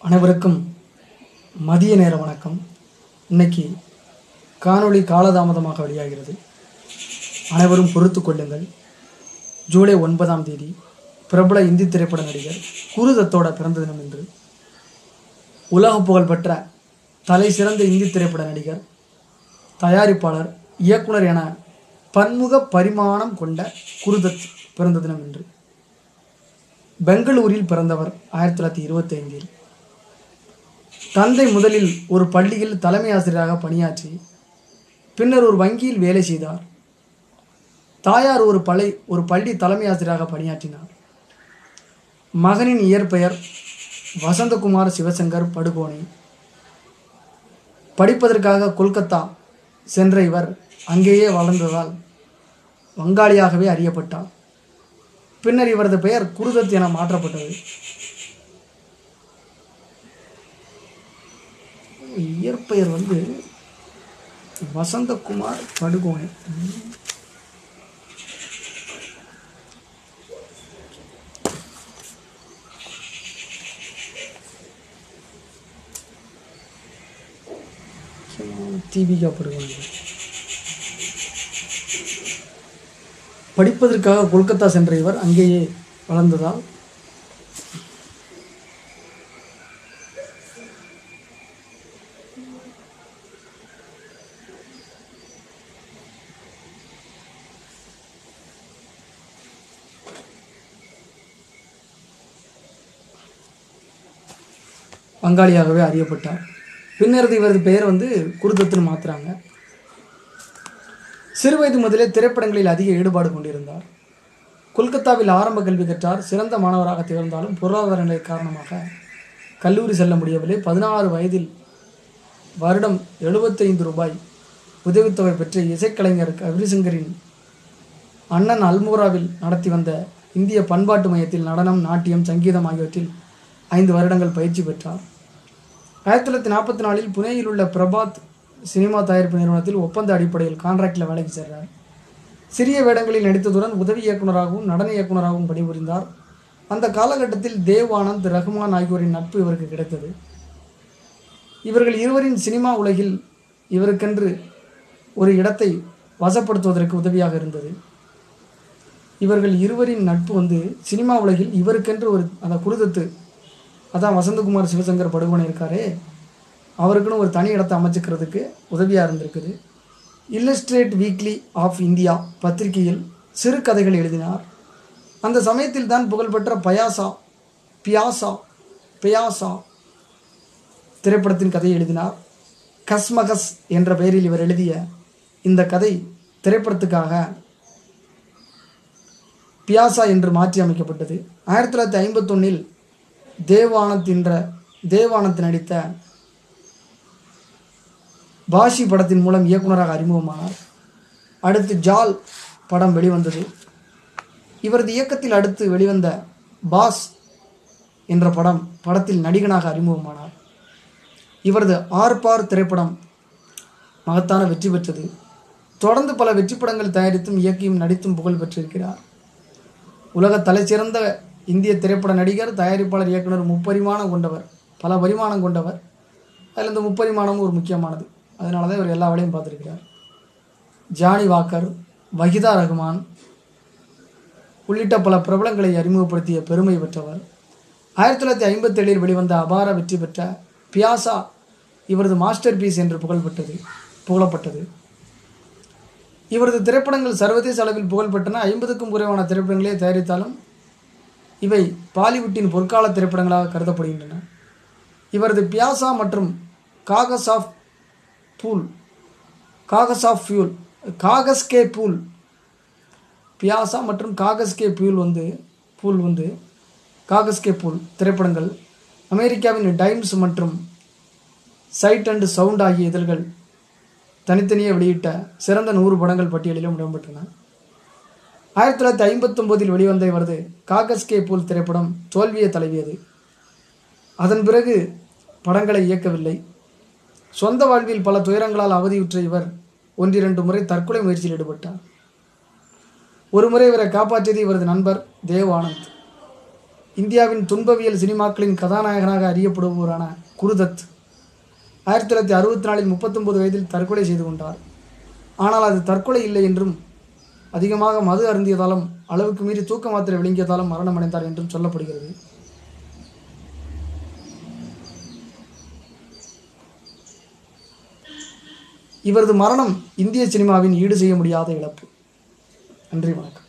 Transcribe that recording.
அனைவருக்கும் மதிய நேர வணக்கம். இன்னைக்கு காணொளி காலதாமதமாக வெளியாகிறது. அனைவரும் பொறுத்து கொள்ளுங்கள். ஜூலை 9ஆம் தேதி பிரபல இந்தி திரைப்பட நடிகர் குருதத்தோட பிறந்த தினம் என்று உலக புகழ்பெற்ற தலை சிறந்த இந்தி திரைப்பட நடிகர், தயாரிப்பாளர், இயக்குனர் என பன்முக பரிமாணம் கொண்ட குருதத் பிறந்த தினம் என்று. பெங்களூரில் பிறந்தவர் 1925. தந்தை முதலில் ஒரு பள்ளியில் தலைமை ஆசிரியராக பணியாற்றி பின்னர் ஒரு வங்கியில் வேலை செய்தார். தாயார் ஒரு பள்ளி தலைமை ஆசிரியராக பணியாற்றினார். மகனின் இயற்பெயர் வசந்தகுமார் சிவசங்கர் படுகோனே. படிப்பதற்காக கொல்கத்தா சென்ற இவர் அங்கேயே வளர்ந்ததால் வங்காளியாகவே அறியப்பட்டார். பின்னர் இவரது பெயர் குருதத் என மாற்றப்பட்டது. இயற்பெயர் வசந்தகுமார் படுகோனே. தீபிகா படுகோனே. படிப்பதற்காக கொல்கத்தா சென்ற இவர் அங்கேயே வளர்ந்ததால் வங்காளியாகவே அறியப்பட்டார். பின்னர் இவரது பெயர் குருதத்துன்னு மாற்றுறாங்க. சிறுவயது முதலே திரைப்படங்களில் அதிக ஈடுபாடு கொண்டிருந்தார். கொல்கத்தாவில் ஆரம்ப கல்வி கற்றார். சிறந்த மாணவராக திகழ்ந்தாலும் பொருளாதார நிலை காரணமாக கல்லூரி செல்ல முடியவில்லை. 16 வயதில் வருடம் 75 ரூபாய் உதவித்தொகை பெற்று இசைக்கலைஞர் கவிரிசங்கரின் அண்ணன் அல்மோராவில் நடத்தி வந்த இந்திய பண்பாட்டு மையத்தில் நடனம், நாட்டியம், சங்கீதம் ஆகியவற்றில் 5 வருடங்கள் பயிற்சி பெற்றார். 1944 புனேயில் உள்ள பிரபாத் சினிமா தயாரிப்பு நிறுவனத்தில் ஒப்பந்த அடிப்படையில் கான்ட்ராக்டில் வேலைக்கு சேர்றார். சிறிய வேடங்களில் நடித்ததுடன் உதவி இயக்குநராகவும் நடன இயக்குநராகவும் பணிபுரிந்தார். அந்த காலகட்டத்தில் தேவ் ஆனந்த், ரஹ்மான் ஆகியோரின் நட்பு இவருக்கு கிடைத்தது. இவர்கள் இருவரின் சினிமா உலகில் இவருக்கென்று ஒரு இடத்தை வசப்படுத்துவதற்கு உதவியாக இருந்தது. இவர்கள் இருவரின் நட்பு சினிமா உலகில் இவருக்கென்று அந்த குருதத்து, அதான் வசந்தகுமார் சிவசங்கர் படுகோனே இருக்காரே, அவருக்குன்னு ஒரு தனி இடத்தை அமைச்சிக்கிறதுக்கு உதவியாக இருந்திருக்குது. இல்லஸ்ட்ரேட் வீக்லி ஆஃப் இந்தியா பத்திரிகையில் சிறு கதைகள் எழுதினார். அந்த சமயத்தில் தான் புகழ்பெற்ற பியாசா திரைப்படத்தின் கதையை எழுதினார். கஸ்மகஸ் என்ற பெயரில் இவர் எழுதிய இந்த கதை திரைப்படத்துக்காக பியாசா என்று மாற்றி அமைக்கப்பட்டது. 1951 தேவ் ஆனந்த் நடித்த பாஷி படத்தின் மூலம் இயக்குநராக அறிமுகமானார். அடுத்து ஜால் படம் வெளிவந்தது. இவரது இயக்கத்தில் அடுத்து வெளிவந்த பாஸ் என்ற படத்தில் நடிகனாக அறிமுகமானார். இவரது ஆர்பார் திரைப்படம் மகத்தான வெற்றி பெற்றது. தொடர்ந்து பல வெற்றி படங்கள் தயாரித்தும் இயக்கியும் நடித்தும் புகழ் பெற்றிருக்கிறார். உலக தலைசிறந்த இந்திய திரைப்பட நடிகர், தயாரிப்பாளர், இயக்குனர், பல பரிமாணம் கொண்டவர். அதில் இந்த முப்பரிமாணமும் ஒரு முக்கியமானது. அதனால தான் இவர் எல்லா வேலையும் பார்த்துருக்கிறார். ஜானி வாக்கர், வஹிதா ரஹ்மான் உள்ளிட்ட பல பிரபலங்களை அறிமுகப்படுத்திய பெருமை பெற்றவர். 1957 வெளிவந்த அபார வெற்றி பெற்ற பியாசா இவரது மாஸ்டர் பீஸ் என்று புகழப்பட்டது. இவரது திரைப்படங்கள் சர்வதேச அளவில் புகழ்பெற்றன. 50க்கும் குறைவான திரைப்படங்களே தயாரித்தாலும் இவை பாலிவுட்டின் பொற்கால திரைப்படங்களாக கருதப்படுகின்றன. இவரது பியாசா மற்றும் காகஸ் கே பூல் பியாசா மற்றும் காகஸ் கே பூல் திரைப்படங்கள் அமெரிக்காவின் டைம்ஸ் மற்றும் சைட் அண்ட் சவுண்ட் ஆகிய இதழ்கள் தனித்தனியே வெளியிட்ட சிறந்த 100 படங்கள் பட்டியலிலும் இடம்பெற்றன. 1959 வெளிவந்த இவரது காகஸ் கே பூல் திரைப்படம் தோல்வியை தழுவியது. அதன் பிறகு படங்களை இயக்கவில்லை. சொந்த வாழ்வில் பல துயரங்களால் அவதியுற்ற இவர் 1-2 முறை தற்கொலை முயற்சியில் ஈடுபட்டார். ஒரு முறை இவரை காப்பாற்றியது இவரது நண்பர் தேவ் ஆனந்த். இந்தியாவின் துன்பவியல் சினிமாக்களின் கதாநாயகனாக அறியப்படுபவரான குருதத் 1964 39 வயதில் தற்கொலை செய்து கொண்டார். ஆனால் அது தற்கொலை இல்லை என்றும் அதிகமாக மது அருந்தியதாலும் அளவுக்கு மீறி தூக்க மாத்திரை விழுங்கியதாலும் மரணம் அடைந்தார் என்றும் சொல்லப்படுகிறது. இவரது மரணம் இந்திய சினிமாவின் ஈடு செய்ய முடியாத இழப்பு. நன்றி, வணக்கம்.